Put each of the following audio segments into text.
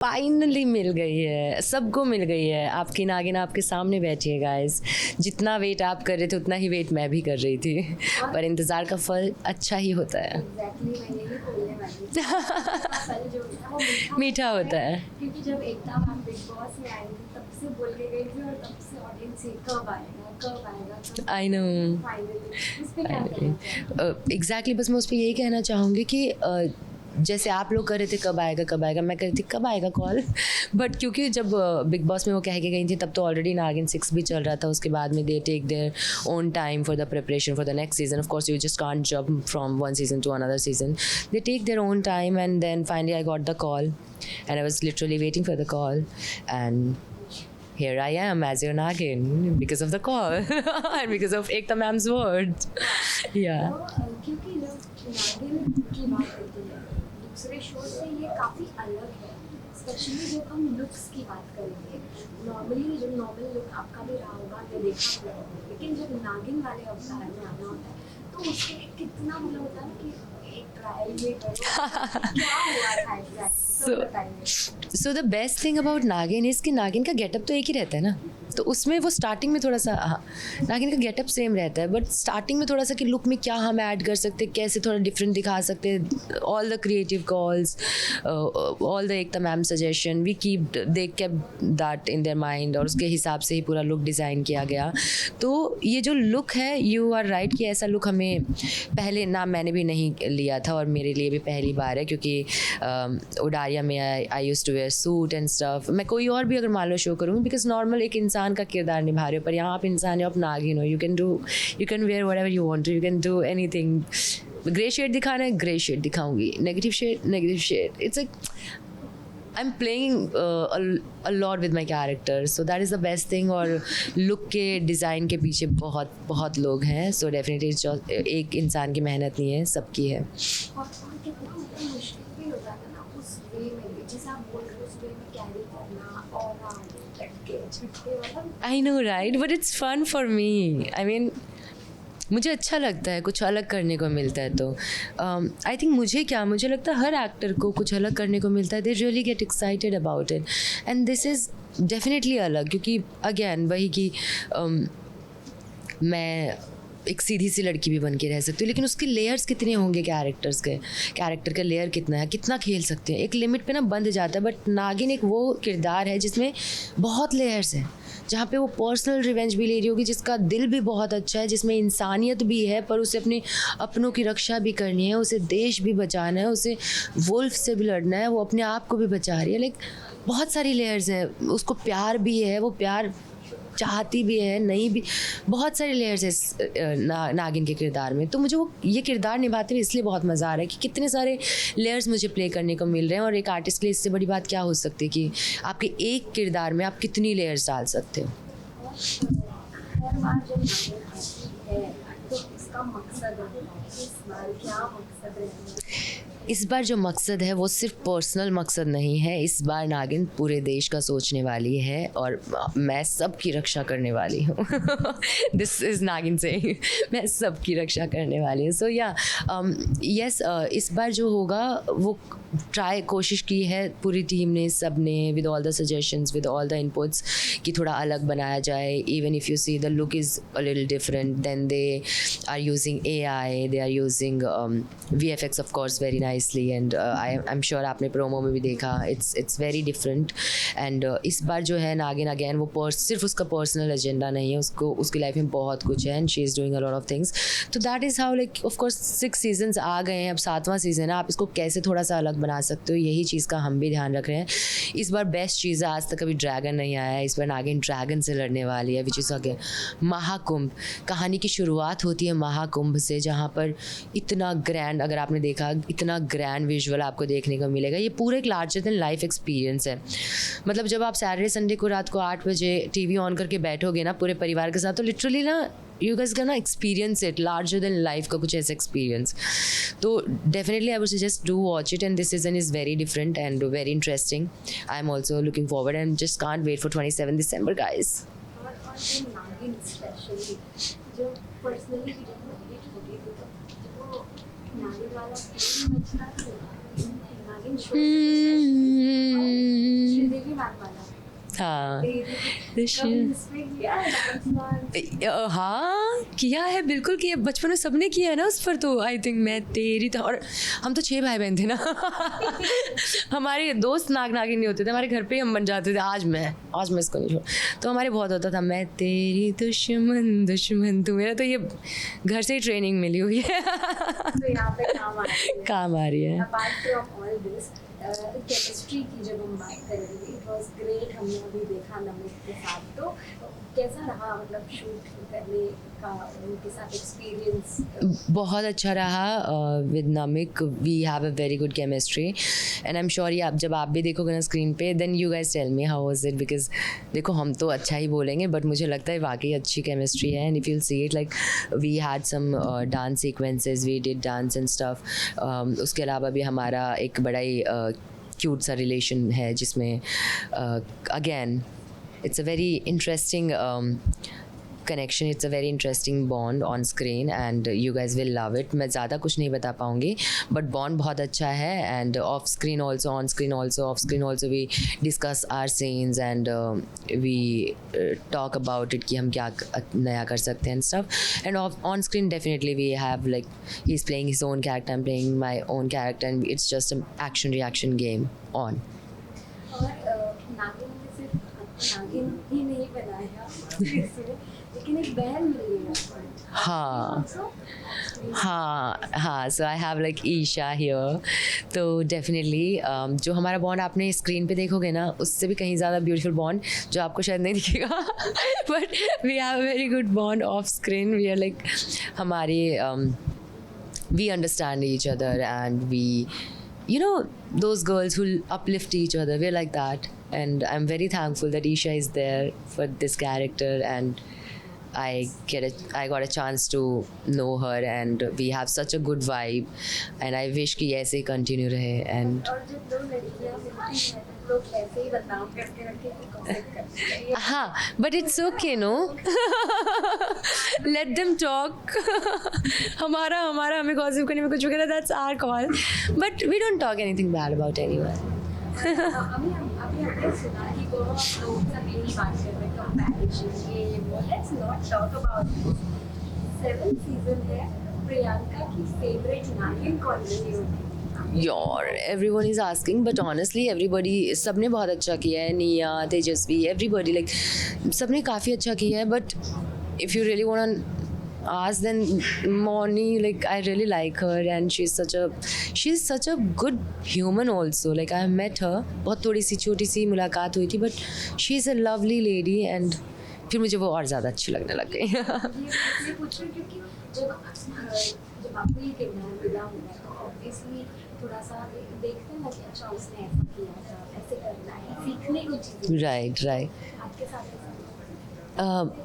Finally मिल गई है, सबको मिल गई है। आपकी नागिन आपके सामने बैठी है गाइस। जितना वेट आप कर रहे थे उतना ही वेट मैं भी कर रही थी, पर इंतज़ार का फल अच्छा ही होता है। मैंने भी बोलने वाली थी। इसका फल जो है वो मीठा होता है। क्योंकि जब एकता मैम बिग बॉस में आई थी तब से बोल के गई थी और तब से ऑडियंस से कब आएगा कब आएगा। I know. फाइनली उस पे क्या कहना चाहेंगे? एग्जैक्टली, बस मैं उस पर यही कहना चाहूँगी कि जैसे आप लोग कर रहे थे कब आएगा, मैं कह रही थी कब आएगा कॉल। बट क्योंकि जब बिग बॉस में वो कह के गई थी तब तो ऑलरेडी नागिन 6 भी चल रहा था। उसके बाद में they take their own time for the preparation for the next season. Of course you just can't jump from one season to another season, they take their own time and then finally I got the call and I was literally waiting for the call and here I am as your Nagin because of the call and because of Ekta ma'am's word. Yeah. क्योंकि जब नागिन की बात करते हैं दूसरे show से ये काफ़ी अलग है, स्पेशली जब हम लुक्स की बात करेंगे। नॉर्मली जब नॉर्मल लुक आपका भी रहा होगा या देखा होगा, लेकिन जब नागिन वाले अवतार में आना होता है तो उसके लिए कितना मतलब होता है ना कि एक ट्रायल में करो क्या हुआ था exact. So the best thing about नागिन इज़ कि नागिन का गेटअप तो एक ही रहता है ना, तो उसमें वो स्टार्टिंग में थोड़ा सा नागिन का गेटअप सेम रहता है, बट स्टार्टिंग में थोड़ा सा कि लुक में क्या हम ऐड कर सकते हैं, कैसे थोड़ा डिफरेंट दिखा सकते हैं। All the creative calls, all the Ekta ma'am suggestion, we keep they kept that in their mind और उसके हिसाब से ही पूरा लुक डिज़ाइन किया गया। तो ये जो लुक है, यू आर राइट कि ऐसा लुक हमें पहले ना मैंने भी नहीं लिया था और मेरे लिए भी पहली बार है, क्योंकि उडारिया में I used to wear suit and stuff. मैं कोई और भी अगर मान लो शो करूँगी, बिकॉज नॉर्मल एक इंसान का किरदार निभा रहे हो, पर यहाँ आप इंसान हो, आप नागिन हो। You can wear whatever you want to, you can do anything. Grey shade दिखाना है, ग्रे शेड दिखाऊंगी, negative shade. It's like I'm playing a lot with my character, so that is the best thing। और look के design के पीछे बहुत बहुत लोग हैं, so definitely एक इंसान की मेहनत नहीं है, सबकी है। और कितना मतलब मुश्किल भी होता है ना उस वे में भी, जैसे आप बोल रहे हो उस वे में कैरी करना और लटके झटके मतलब। I know right, but it's fun for me। I mean मुझे अच्छा लगता है, कुछ अलग करने को मिलता है। तो आई थिंक मुझे लगता है हर एक्टर को कुछ अलग करने को मिलता है। They really get excited about it and this is definitely अलग, क्योंकि अगेन वही कि मैं एक सीधी सी लड़की भी बन के रह सकती हूँ, लेकिन उसके लेयर्स कितने होंगे कैरेक्टर का लेयर कितना है, कितना खेल सकते हैं। एक लिमिट पे ना बंद जाता है, बट नागिन एक वो किरदार है जिसमें बहुत लेयर्स हैं, जहाँ पे वो पर्सनल रिवेंज भी ले रही होगी, जिसका दिल भी बहुत अच्छा है, जिसमें इंसानियत भी है, पर उसे अपने अपनों की रक्षा भी करनी है, उसे देश भी बचाना है, उसे वुल्फ से भी लड़ना है, वो अपने आप को भी बचा रही है। लाइक बहुत सारी लेयर्स हैं। उसको प्यार भी है, वो प्यार चाहती भी है, नहीं भी, बहुत सारे लेयर्स है नागिन के किरदार में। तो मुझे वो ये किरदार निभाते हुए इसलिए बहुत मज़ा आ रहा है कि कितने सारे लेयर्स मुझे प्ले करने को मिल रहे हैं। और एक आर्टिस्ट के लिए इससे बड़ी बात क्या हो सकती है कि आपके एक किरदार में आप कितनी लेयर्स डाल सकते हो। हर बार जब नागिन आती है तो इसका मकसद है, इस बार क्या मकसद है? इस बार जो मकसद है वो सिर्फ पर्सनल मकसद नहीं है। इस बार नागिन पूरे देश का सोचने वाली है और मैं सबकी रक्षा करने वाली हूँ। दिस इज़ नागिन से मैं सबकी रक्षा करने वाली हूँ। सो या यस, इस बार जो होगा वो कोशिश की है पूरी टीम ने, सब ने, with all the suggestions, with all the inputs, कि थोड़ा अलग बनाया जाए। Even if you see the look is a little different, then they are using AI, they are using VFX of course very nicely, and I am sure आपने promo में भी देखा, it's very different. And इस बार जो है नागिन again वो सिर्फ उसका पर्सनल एजेंडा नहीं है, उसको उसकी लाइफ में बहुत कुछ है, and she is doing a lot of things. तो that is how, like of course 6 seasons आ गए हैं, अब 7वां सीज़न है, आप इसको कैसे थोड़ा सा अलग बना सकते हो, यही चीज़ का हम भी ध्यान रख रहे हैं। इस बार बेस्ट चीज़ है, आज तक कभी ड्रैगन नहीं आया है, इस बार नागिन ड्रैगन से लड़ने वाली है, विच इज़ अगेन महाकुंभ। कहानी की शुरुआत होती है महाकुंभ से, जहाँ पर इतना ग्रैंड, अगर आपने देखा, इतना ग्रैंड विजुअल आपको देखने को मिलेगा। ये पूरा एक लार्जर देन लाइफ एक्सपीरियंस है। मतलब जब आप सैटरडे संडे को रात को 8 बजे टीवी ऑन करके बैठोगे ना पूरे परिवार के साथ, तो लिटरली ना you guys can experience it, larger than life का कुछ ऐसा एक्सपीरियंस। तो definitely I would suggest do watch it, and this season is very different and very interesting. I am also looking forward and just can't wait for 27 December guys. और जो नागिन specially जो personally भी जब मैं छोटी थी तो जो नागिन वाला फिल्म बचता था नागिन शो श्रीदेवी मैम वाला हाँ कभी इसमें किया डांस वांस? हाँ किया है, बिल्कुल किया, बचपन में सबने किया है ना उस पर। तो आई थिंक मैं तेरी तो, और हम तो 6 भाई बहन थे ना हमारे दोस्त नाग नागिन नहीं होते थे, हमारे घर पे ही हम बन जाते थे। आज मैं इसको नहीं छोड़, तो हमारे बहुत होता था मैं तेरी दुश्मन दुश्मन तू मेरा। तो ये घर से ही ट्रेनिंग मिली हुई है तो यहाँ पे काम आ रही है। Apart from all this, chemistry की जब हम बात करेंगे, इट वाज ग्रेट, हमने अभी देखा नमित के साथ। तो कैसा रहा मतलब शूट करने का उनके साथ एक्सपीरियंस? बहुत अच्छा रहा विद Namik, we have a very good chemistry and I am sure ये जब आप भी देखोगे ना स्क्रीन पे, then you guys tell me how was it, because देखो हम तो अच्छा ही बोलेंगे बट मुझे लगता है वाकई अच्छी केमिस्ट्री है। And if you see it like we had some dance sequences, we did dance and stuff. उसके अलावा भी हमारा एक बड़ा ही क्यूट सा रिलेशन है जिसमें again it's a very interesting connection, it's a very interesting bond on screen and you guys will love it. मैं ज़्यादा कुछ नहीं बता पाऊँगी but bond बहुत अच्छा है and off screen also, on screen also, off screen also we discuss our scenes and we talk about it कि हम क्या नया कर सकते हैं and stuff. And on screen definitely we have like he's playing his own character, I'm playing my own character and it's just an action reaction game on. और नागिन में सिर्फ नागिन ही नहीं बनाया इसमें, लेकिन एक बहन मिली है। हाँ हाँ, so I have like Isha here. तो डेफिनेटली जो हमारा बॉन्ड आपने स्क्रीन पे देखोगे ना, उससे भी कहीं ज़्यादा ब्यूटीफुल बॉन्ड जो आपको शायद नहीं दिखेगा but we have a very good bond off screen. We are like हमारी we understand each other and we, you know, those girls who uplift each other, we're like that. And I'm very thankful that Isha is there for this character and I got a chance to know her and we have such a good vibe and I wish कि ऐसे ही continue रहे। and और जब दो लड़कियां मिलती हैं तो लोग ऐसे ही बदनाम करके रखे कि कॉमेंट करते हैं। हाँ but it's okay no let them talk हमारा हमें गॉसिप करने में कुछ वगैरह, that's our call but we don't talk anything bad about anyone। अभी हमने सुना कि बहुत लोग सब यही बात कर रहे हैं कंपैरिजन ये वो। Let's not talk about this. 7th season है, प्रियंका की फेवरेट नागिन कौन रही होगी? यार everyone is asking but honestly everybody, सबने बहुत अच्छा किया है, निया, तेजस्वी, एवरीबडी लाइक सबने काफ़ी अच्छा किया है। But if you really want ask then Moni, like I really like her and she's such a good human also, like I met her, बहुत थोड़ी सी छोटी सी मुलाकात हुई थी but she's a lovely lady and फिर मुझे वो और ज़्यादा अच्छी लगने लग गई। ये पूछ रही हूँ क्योंकि जब आपको ये किरदार मिला हुआ तो ऑब्वियसली थोड़ा सा देखते हैं ना कि अच्छा उसने ऐसा किया था, ऐसे करना है, सीखने को चीज़ें। राइट आपके साथ ऐसा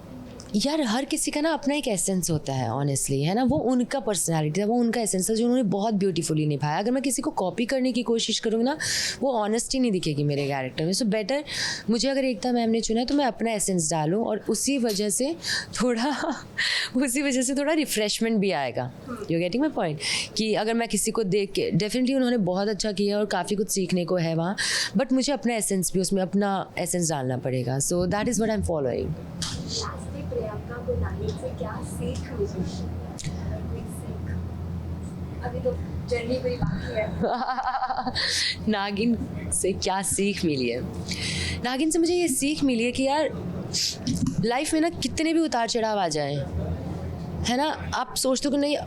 यार हर किसी का ना अपना एक एसेंस होता है ऑनेस्टली, है ना, वो उनका पर्सनालिटी था, वो उनका एसेंस था जो उन्होंने बहुत ब्यूटीफुली निभाया। अगर मैं किसी को कॉपी करने की कोशिश करूँगी ना, वो ऑनेस्टी नहीं दिखेगी मेरे कैरेक्टर में। सो बेटर मुझे अगर एकता मैम ने चुना है तो मैं अपना एसेंस डालूँ और उसी वजह से थोड़ा रिफ्रेशमेंट भी आएगा। यू गेटिंग माई पॉइंट कि अगर मैं किसी को देख के, डेफिनेटली उन्होंने बहुत अच्छा किया और काफ़ी कुछ सीखने को है वहाँ, बट मुझे अपना एसेंस भी, उसमें अपना एसेंस डालना पड़ेगा। So that is what I am following. Priyanka को नागिन से क्या सीख मिली? अभी तो जर्नी पूरी बाकी है। नागिन से क्या सीख मिली है? नागिन से मुझे ये सीख मिली है कि यार लाइफ में ना कितने भी उतार चढ़ाव आ जाएं, है ना, आप सोचते हो कि नहीं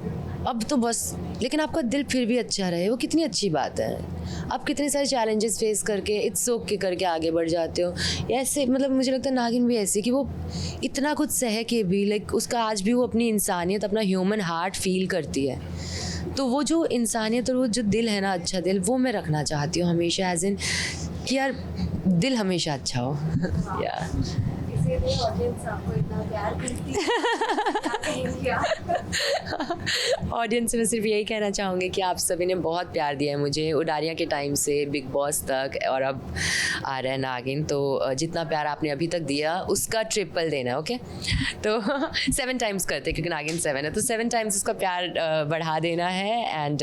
अब तो बस, लेकिन आपका दिल फिर भी अच्छा रहे, वो कितनी अच्छी बात है। आप कितने सारे चैलेंजेस फेस करके इट्स ओके करके आगे बढ़ जाते हो। ऐसे मतलब मुझे लगता है नागिन भी ऐसी कि वो इतना कुछ सह के भी लाइक उसका आज भी वो अपनी इंसानियत, अपना ह्यूमन हार्ट फील करती है। तो वो जो इंसानियत और वो जो दिल है ना, अच्छा दिल, वो मैं रखना चाहती हूँ हमेशा, एज इन कि यार दिल हमेशा अच्छा हो। इसीलिए ऑडियंस आपको इतना प्यार करती है। कहेंगे आप? ऑडियंस से मैं सिर्फ यही कहना चाहूँगी कि आप सभी ने बहुत प्यार दिया है मुझे, उडारिया के टाइम से बिग बॉस तक, और अब आ रहा है नागिन, तो जितना प्यार आपने अभी तक दिया उसका ट्रिपल देना, ओके? तो 7 टाइम्स करते क्योंकि नागिन 7 है, तो 7 टाइम्स उसका प्यार बढ़ा देना है। एंड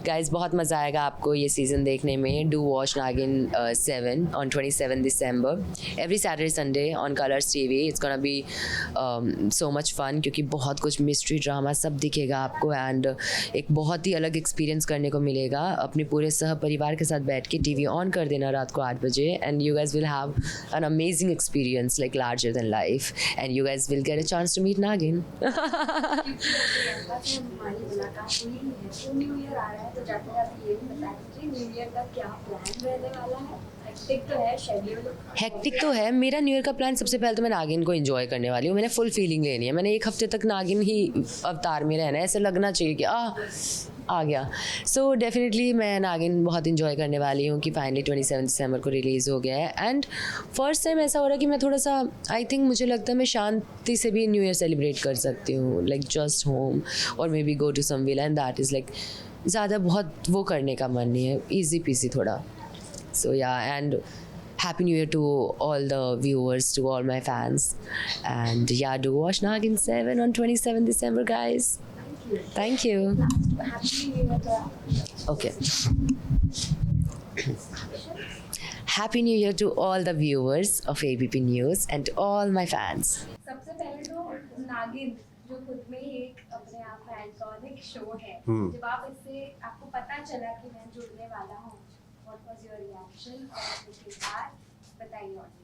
गाइज बहुत मज़ा आएगा आपको ये सीज़न देखने में। डू वॉच नागिन 7 on 27 December every Saturday Sunday on Colors TV. It's gonna be so much fun क्योंकि बहुत कुछ मिस्ट्री ड्रामा सब दिखेगा आपको, एंड एक बहुत ही अलग एक्सपीरियंस करने को मिलेगा। अपने पूरे सह परिवार के साथ बैठ के टीवी ऑन कर देना रात को 8 बजे, and you guys will have an amazing experience like larger than life, and you guys will get a chance to meet Naagin. क्योंकि प्रियंका से हमारी मुलाकात हुई ही है, तो न्यू ईयर आ रहा है, तो जाते जाते ये भी बता दीजिए न्यू ईयर का क्या प्लान रहने वाला है? हेक्टिक तो है शेड्यूल? हेक्टिक तो है। मेरा न्यू ईयर का प्लान, सबसे पहले तो मैं नागिन को एंजॉय करने वाली हूँ। मैंने फुल फीलिंग लेनी है। मैंने 1 हफ्ते तक नागिन ही अवतार में रहना है, ऐसे लगना चाहिए कि आ गया। सो डेफिनेटली मैं नागिन बहुत इंजॉय करने वाली हूँ कि फाइनली 27 दिसंबर को रिलीज़ हो गया है। एंड फर्स्ट टाइम ऐसा हो रहा है कि मैं थोड़ा सा, आई थिंक मुझे लगता है मैं शांति से भी न्यू ईयर सेलिब्रेट कर सकती हूँ, लाइक जस्ट होम और maybe go to some villa, and that is like ज़्यादा बहुत वो करने का मन नहीं है, ईजी पीसी थोड़ा। So yeah, and Happy New Year to all the viewers, to all my fans, and yeah, do watch Nagin 7 on 27 December, guys. Thank you. Happy new year तो Okay. Happy New Year to all the viewers of ABP News and to all my fans. सबसे पहले तो नागिन जो खुद में ही एक अपने आप में आइकॉनिक शो है, जब आप इससे आपको पता चला कि मैं जुड़ने वाला हूँ, व्हाट वाज योर रिएक्शन? और उसके बाद बताइए ऑडियंस।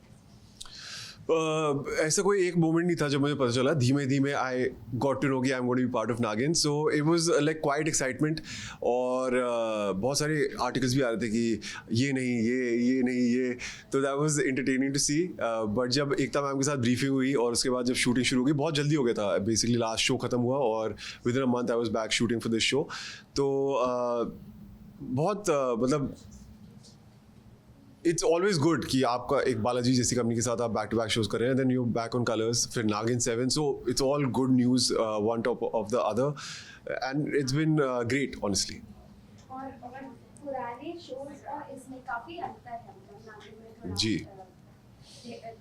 ऐसा कोई एक मोमेंट नहीं था जब मुझे पता चला। धीमे धीमे आई गॉट टू नो कि I am going to be part of Naagin, so it was like quite excitement. और बहुत सारे आर्टिकल्स भी आ रहे थे कि ये नहीं ये नहीं ये, तो that was entertaining to see. But जब एकता मैम के साथ ब्रीफिंग हुई और उसके बाद जब शूटिंग शुरू हो गई, बहुत जल्दी हो गया था। बेसिकली लास्ट शो खत्म हुआ और with in a month I was back shooting for this show. तो बहुत मतलब इट्स ऑलवेज गुड कि आपका एक बालाजी जैसी कंपनी के साथ आप बैक टू बैक शोज कर रहे हैं, then you back on Colors, फिर Naagin 7, so it's all good news, one top of the other, and it's been great honestly. और अगर पुराने शोज और इसमें काफी अंतर है, मतलब नागिन में थोड़ा जी।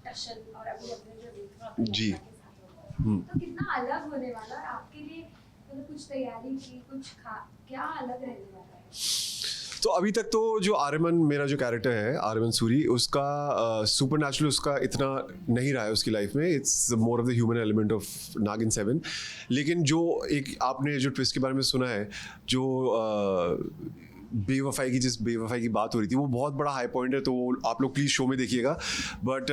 टशन और अभी अपने जो देखा जी। तो कितना अलग होने वाला है आपके लिए? मतलब कुछ तैयारी की, क्या अलग रहने वाला है? तो अभी तक तो जो आर्यमन, मेरा जो कैरेक्टर है आर्यमन सूरी, उसका सुपर नेचुरल उसका इतना नहीं रहा है उसकी लाइफ में। It's more of the human element of नागिन 7। लेकिन जो एक आपने जो ट्विस्ट के बारे में सुना है, जो जिस बेवफाई की बात हो रही थी, वो बहुत बड़ा हाई पॉइंट है, तो वो आप लोग प्लीज़ शो में देखिएगा। बट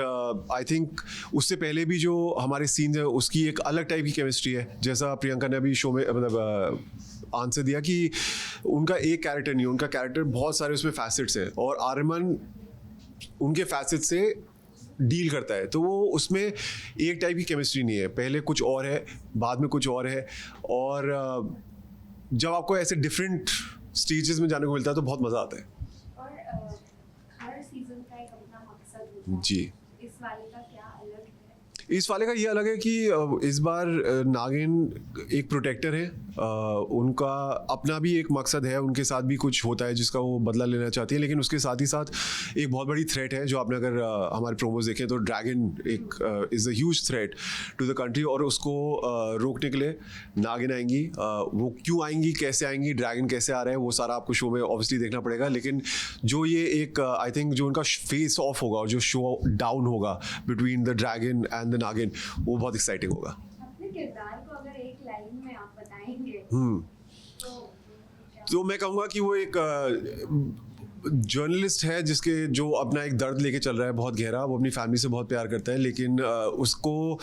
आई थिंक उससे पहले भी जो हमारे सीन्स है उसकी एक अलग टाइप की केमिस्ट्री है। जैसा प्रियंका ने अभी शो में मतलब आंसर दिया कि उनका एक कैरेक्टर नहीं है, उनका कैरेक्टर बहुत सारे उसमें फैसेट्स हैं, और आर्यमन उनके फैसेट से डील करता है, तो वो उसमें एक टाइप की केमिस्ट्री नहीं है। पहले कुछ और है, बाद में कुछ और है, और जब आपको ऐसे डिफरेंट स्टेजेस में जाने को मिलता है तो बहुत मज़ा आता है। और हर सीजन का एक अपना मकसद होता है। जी। इस वाले का क्या अलग है? इस वाले का ये अलग है कि इस बार नागिन एक प्रोटेक्टर है, उनका अपना भी एक मकसद है, उनके साथ भी कुछ होता है जिसका वो बदला लेना चाहती है, लेकिन उसके साथ ही साथ एक बहुत बड़ी थ्रेट है। जो आपने अगर हमारे प्रोमोज देखें तो ड्रैगन एक is a huge threat to the country, और उसको रोकने के लिए नागिन आएंगी। वो क्यों आएंगी, कैसे आएंगी, ड्रैगन कैसे आ रहा है, वो सारा आपको शो में ऑब्वियसली देखना पड़ेगा। लेकिन जो ये एक आई थिंक जो उनका फेस ऑफ होगा और जो शो डाउन होगा between the dragon and the नागिन, वो बहुत एक्साइटिंग होगा। अपने किरदार को अगर एक लाइन में आप बताएंगे तो मैं कहूँगा कि वो एक जर्नलिस्ट है जिसके जो अपना एक दर्द लेके चल रहा है बहुत गहरा। वो अपनी फैमिली से बहुत प्यार करता है, लेकिन उसको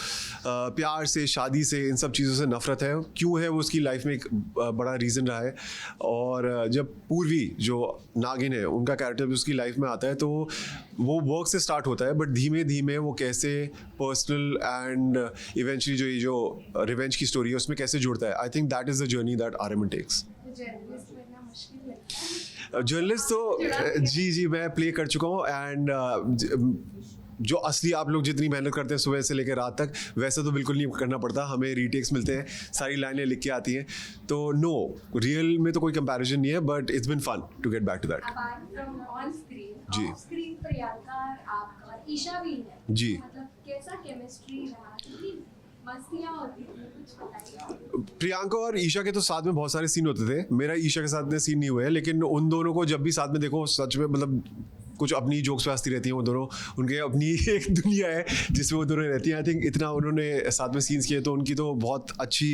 प्यार से, शादी से, इन सब चीज़ों से नफरत है। क्यों है वो उसकी लाइफ में एक बड़ा रीज़न रहा है। और जब पूर्वी जो नागिन है उनका कैरेक्टर भी उसकी लाइफ में आता है, तो वो वर्क से स्टार्ट होता है, बट धीमे धीमे वो कैसे पर्सनल एंड इवेंचुअली जो ये जो रिवेंज की स्टोरी है उसमें कैसे जुड़ता है। I think that is the journey that Aryaman takes. Journalist बनना मुश्किल लगता है? जर्नलिस्ट तो जी मैं प्ले कर चुका हूँ, एंड जो असली आप लोग जितनी मेहनत करते हैं सुबह से लेकर रात तक, वैसा तो बिल्कुल नहीं करना पड़ता. हमें रीटेक्स मिलते हैं, सारी लाइनें लिख के आती हैं. तो नो, रियल में तो कोई कंपैरिजन नहीं है, but it's been fun to get back to that. Apart from on screen, जी. ऑफ स्क्रीन प्रियंका आपका और ईशा भी है. जी. मतलब कैसा केमिस्ट्री रहा, कितनी मस्तियाँ होती थी, कुछ बताइए. प्रियंका और ईशा के तो साथ में बहुत सारे सीन होते थे. मेरा ईशा के साथ इतने सीन नहीं हुए हैं, लेकिन उन दोनों को जब भी साथ में देखो, सच में मतलब कुछ अपनी जोक्स पे हंसती रहती हैं वो दोनों. उनके अपनी एक दुनिया है जिसमें वो दोनों रहती हैं. आई थिंक इतना उन्होंने साथ में सीन्स किए तो उनकी तो बहुत अच्छी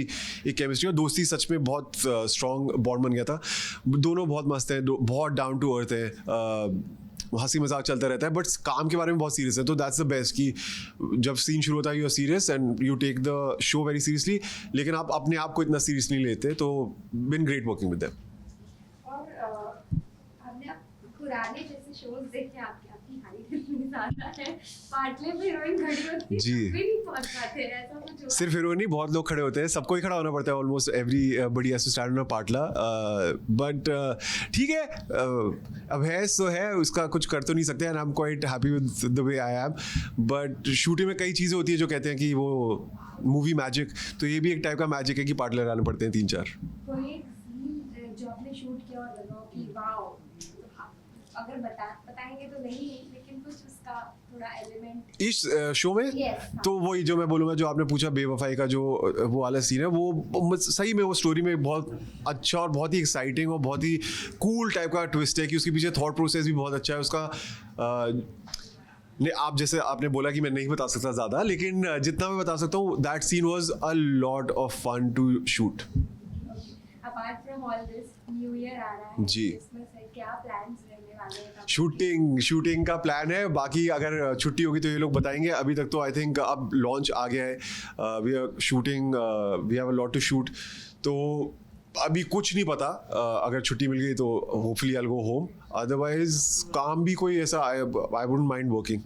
एक केमिस्ट्री और दोस्ती सच में बहुत स्ट्रॉन्ग बॉन्ड बन गया था. दोनों बहुत मस्त हैं, बहुत डाउन टू अर्थ हैं. हंसी मजाक चलता रहता है, बट काम के बारे में बहुत सीरियस है. तो दैट्स द बेस्ट कि जब सीन शुरू होता है you are serious and you take the show very seriously, लेकिन आप अपने आप को इतना सीरियस नहीं लेते. तो been great working with them. और हमने अब पुराने जैसे शोज देखे, आपकी हाइट इतनी ज्यादा है, पाटले पे हीरोइन खड़ी होती है, जी. भी नहीं पहुंच पाते, ऐसा कुछ हुआ? सिर्फ हीरोइन नहीं, बहुत लोग खड़े होते हैं. सबको ही खड़ा होना पड़ता है. Almost everybody has to stand on a patla. But ठीक है, अब है सो है, उसका कुछ कर तो नहीं सकते. And I am quite happy with the way I am. But shooting में कई चीज़ें होती है जो कहते हैं कि वो मूवी मैजिक, तो ये भी एक टाइप का मैजिक है कि पाटले लगाने पड़ते हैं 3-4. कोई एक सीन जो आपने शूट किया और लगा कि वाओ, अगर बताएंगे तो नहीं, लेकिन कुछ उसका थोड़ा एलिमेंट इस शो में. Yes, हाँ. तो वही जो मैं बोलूँगा, जो आपने पूछा बेवफाई का जो वो वाला सीन है, वो सही में वो स्टोरी में बहुत अच्छा और बहुत ही एक्साइटिंग और बहुत ही कूल टाइप का ट्विस्ट है कि उसके पीछे थॉट प्रोसेस भी बहुत अच्छा है उसका. नहीं, आप जैसे आपने बोला कि मैं नहीं बता सकता ज़्यादा, लेकिन जितना मैं बता सकता हूँ, that scene was a lot of fun to shoot. Apart from all this, new year आ रहा है, जी. क्रिसमस है, क्या प्लान्स रहने वाले हैं? शूटिंग का प्लान है. बाकी अगर छुट्टी होगी तो ये लोग बताएंगे. अभी तक तो आई थिंक अब लॉन्च आ गया है. We are shooting, we have a lot to shoot. तो अभी कुछ नहीं पता. अगर छुट्टी मिल गई तो hopefully I will go home. Otherwise काम भी कोई ऐसा आई वुडंट माइंड वर्किंग.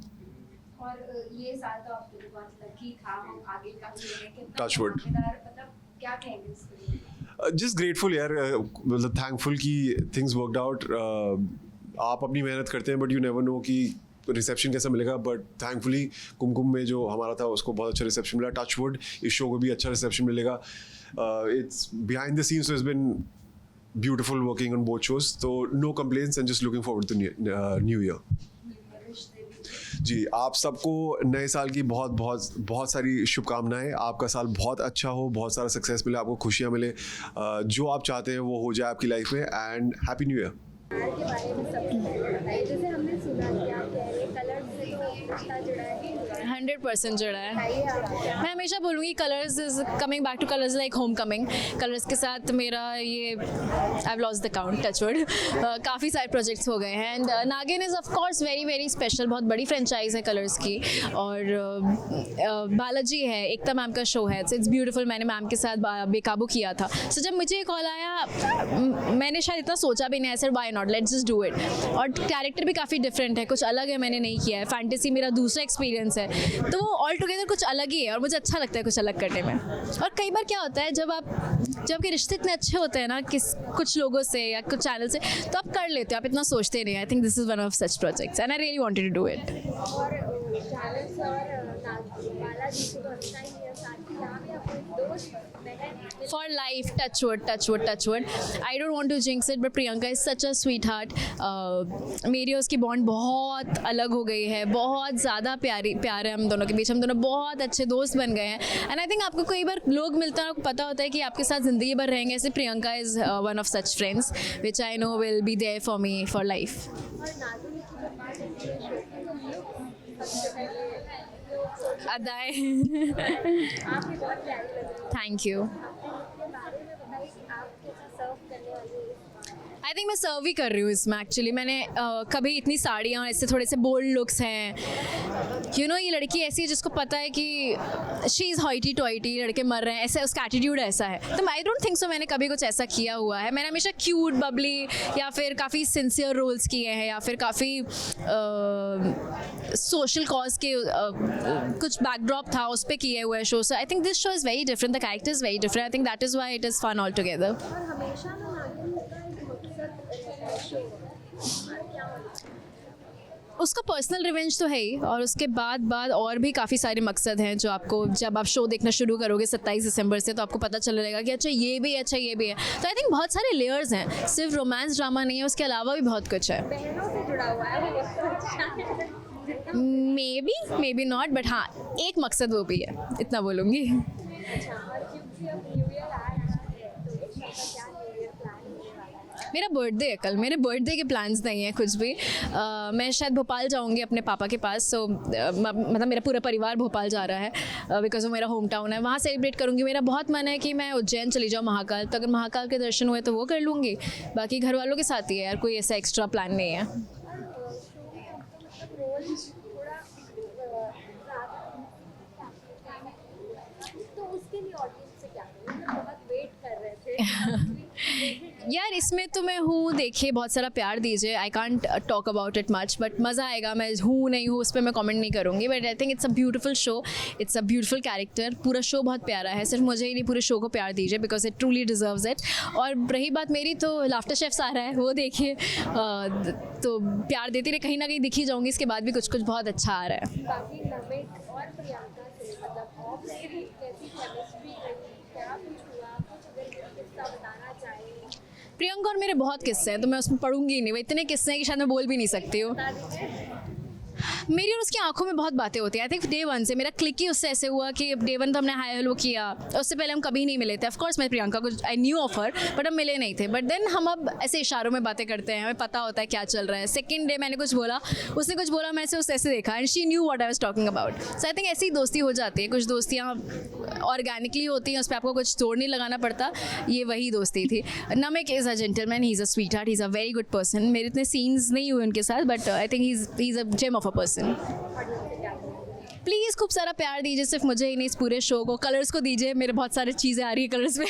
और ये साल तो आपके लिए बहुत लकी था, हम आगे का Touch wood. मतलब क्या कहेंगे इसके लिए? जस्ट ग्रेटफुल यार, मतलब थैंकफुल कि थिंग्स वर्कड आउट. आप अपनी मेहनत करते हैं, बट यू नेवर नो कि रिसेप्शन कैसा मिलेगा. बट थैंकफुली कुमकुम में जो हमारा था उसको बहुत अच्छा रिसेप्शन मिला. टच वुड, इस शो को भी अच्छा रिसेप्शन मिलेगा. It's behind the scenes, it's been beautiful working on both shows. तो no complaints and just looking forward to new year. जी, आप सबको नए साल की बहुत बहुत बहुत सारी शुभकामनाएं. आपका साल बहुत अच्छा हो, बहुत सारा सक्सेस मिले, आपको खुशियां मिले, जो आप चाहते हैं वो हो जाए आपकी लाइफ में. And happy new year. प्यार के बारे में सब बताइए. जैसे हमने सुना कि आप कह रहे हैं कलर से तो रिश्ता जुड़ा है, 100% जुड़ा है. बताइए आप क्या? मैं हमेशा बोलूँगी Colors is coming back to Colors like home coming. Colors के साथ मेरा ये I have lost the count, touchwood, काफ़ी सारे प्रोजेक्ट्स हो गए हैं. And Naagin is of course very very special. बहुत बड़ी फ्रेंचाइज है कलर्स की. और बालाजी है, एकता मैम का शो है. It's beautiful. मैंने मैम के साथ बेकाबू किया था. सो जब मुझे कॉल आया, मैंने शायद इतना सोचा भी नहीं. ऐसे why not, let's just do it. और कैरेक्टर भी काफ़ी डिफरेंट है, कुछ अलग है, मैंने नहीं किया है. फैंटेसी मेरा दूसरा एक्सपीरियंस है, तो वो ऑल टुगेदर कुछ अलग ही है और मुझे अच्छा लगता है कुछ अलग करने में. और कई बार क्या होता है, जब आपके रिश्ते इतने अच्छे होते हैं ना कुछ लोगों से या कुछ चैनल से, तो आप कर लेते हो, आप इतना सोचते नहीं. I think this is one of such projects and I really wanted to do it. और जानस और बालाजी से तो अच्छा ही है, साथ ही यहाँ भी अपने दोस्त बहन For life, touchwood. I don't want to jinx it, but Priyanka is such a sweetheart. मेरी और उसकी बॉन्ड बहुत अलग हो गई है, बहुत ज़्यादा प्यार है हम दोनों के बीच. हम दोनों बहुत अच्छे दोस्त बन गए हैं. एंड आई थिंक आपको कई बार लोग मिलते हैं, आपको पता होता है कि आपके साथ ज़िंदगी भर रहेंगे. ऐसे Priyanka is one of such friends which I know will be there for me for life. और नागिन की जब बात होती है सबसे पहले अदाय. आपकी बहुत प्यारी लग रही है. Thank you. अपने बारे में बताइए कि आप कैसा सर्व करने वाली हैं. आई थिंक मैं सर्व ही कर रही हूँ इसमें. एक्चुअली मैंने कभी इतनी साड़ियाँ, ऐसे थोड़े से बोल्ड लुक्स हैं. यू नो, ये लड़की ऐसी है जिसको पता है कि शी इज़ हॉइटी टॉइटी, लड़के मर रहे हैं, ऐसा उसका एटीट्यूड ऐसा है. तो आई डोंट थिंक सो मैंने कभी कुछ ऐसा किया हुआ है. मैंने हमेशा क्यूट, बबली या फिर काफ़ी सिंसियर रोल्स किए हैं, या फिर काफ़ी सोशल कॉज के कुछ बैकड्रॉप था उस पर किए हुए show. So I think this show is very different, the character is very different. I think that is why it is fun all together. और हमेशा ना नागिन का एक मकसद रहता है शो. और क्या होता है? उसका पर्सनल रिवेंज तो है ही, और उसके बाद और भी काफ़ी सारे मकसद हैं जो आपको जब आप शो देखना शुरू करोगे 27 दिसंबर से, तो आपको पता चल रहेगा कि अच्छा ये भी है, अच्छा ये भी है। तो आई थिंक बहुत सारे लेयर्स हैं, सिर्फ रोमांस ड्रामा नहीं है, उसके अलावा भी बहुत कुछ है। बहनों से जुड़ा हुआ है वो मे बी नॉट, बट हाँ एक मकसद वो भी है, इतना बोलूँगी। अच्छा, और क्योंकि अब न्यू ईयर आ रहा है तो इस साल का क्या न्यू ईयर प्लान होने वाला है? मेरा बर्थडे है कल, मेरे बर्थडे के प्लान्स नहीं है कुछ भी। मैं शायद भोपाल जाऊंगी अपने पापा के पास, सो मतलब मेरा पूरा परिवार भोपाल जा रहा है बिकॉज वो मेरा होम टाउन है, वहाँ सेलिब्रेट करूंगी। मेरा बहुत मन है कि मैं उज्जैन चली जाऊँ महाकाल, तो अगर महाकाल के दर्शन हुए तो वो कर लूँगी, बाकी घर वालों के साथ ही है यार, कोई ऐसा एक्स्ट्रा प्लान नहीं है। शो में आपका मतलब रोल थोड़ा तो उसके लिए ऑडियंस से क्या करें? मतलब बहुत वेट कर रहे थे यार इसमें तो मैं हूँ, देखिए बहुत सारा प्यार दीजिए, I can't talk about it much, but मज़ा आएगा। मैं हूँ नहीं हूँ उस पर मैं कमेंट नहीं करूँगी, but I think it's a beautiful show, it's a beautiful character, पूरा शो बहुत प्यारा है। सिर्फ मुझे ही नहीं, पूरे शो को प्यार दीजिए because it truly deserves it. और रही बात मेरी, तो लाफ्टर शेफ्स आ रहा है, वो देखिए, तो प्यार देती रहे, कहीं ना कहीं दिखी जाऊँगी, इसके बाद भी कुछ कुछ बहुत अच्छा आ रहा है। बाकी नमित और प्रियंका से मतलब ऑफ स्क्रीन कैसी केमिस्ट्री रही, क्या कुछ हुआ, कुछ अगर किस्सा बताना चाहें? प्रियंका और मेरे बहुत किस्से हैं, तो मैं उसमें पढ़ूंगी ही नहीं, वो इतने किस्से हैं कि शायद मैं बोल भी नहीं सकती हूँ। बता दीजिए। मेरी और उसकी आंखों में बहुत बातें होती हैं। आई थिंक डे वन से मेरा क्लिक ही उससे ऐसे हुआ कि डे वन तो हमने हाय हेलो किया, उससे पहले हम कभी नहीं मिले थे। ऑफकोर्स मैं प्रियंका को I knew of her, but हम मिले नहीं थे। बट देन हम अब ऐसे इशारों में बातें करते हैं, हमें पता होता है क्या चल रहा है। सेकंड डे मैंने कुछ बोला, उसने कुछ बोला, मैंने उसे ऐसे देखा and she knew what I was talking about. So I think ऐसी ही दोस्ती हो जाती है। कुछ दोस्तियाँ ऑर्गेनिकली होती हैं, उस पर आपको कुछ जोर नहीं लगाना पड़ता, ये वही दोस्ती थी। Namik is a gentleman, he is a sweetheart, he is a very good person. मेरे इतने सीन्स नहीं हुए उनके साथ, but I think he is a gem of a person. Please खूब सारा प्यार दीजिए, सिर्फ मुझे ही नहीं, इस पूरे शो को। कलर्स को दीजिए, मेरे बहुत सारी चीज़ें आ रही है कलर्स में।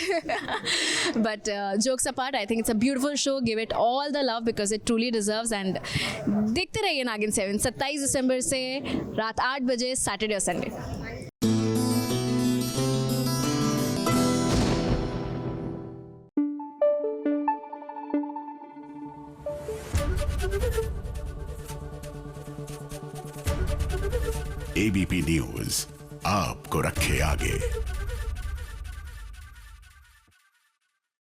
But jokes apart, I think it's a beautiful show, give it all the love because it truly deserves. And देखते रहिए नागिन 7 27 दिसंबर से रात 8 बजे, सैटरडे और संडे। एबीपी न्यूज आपको रखे आगे।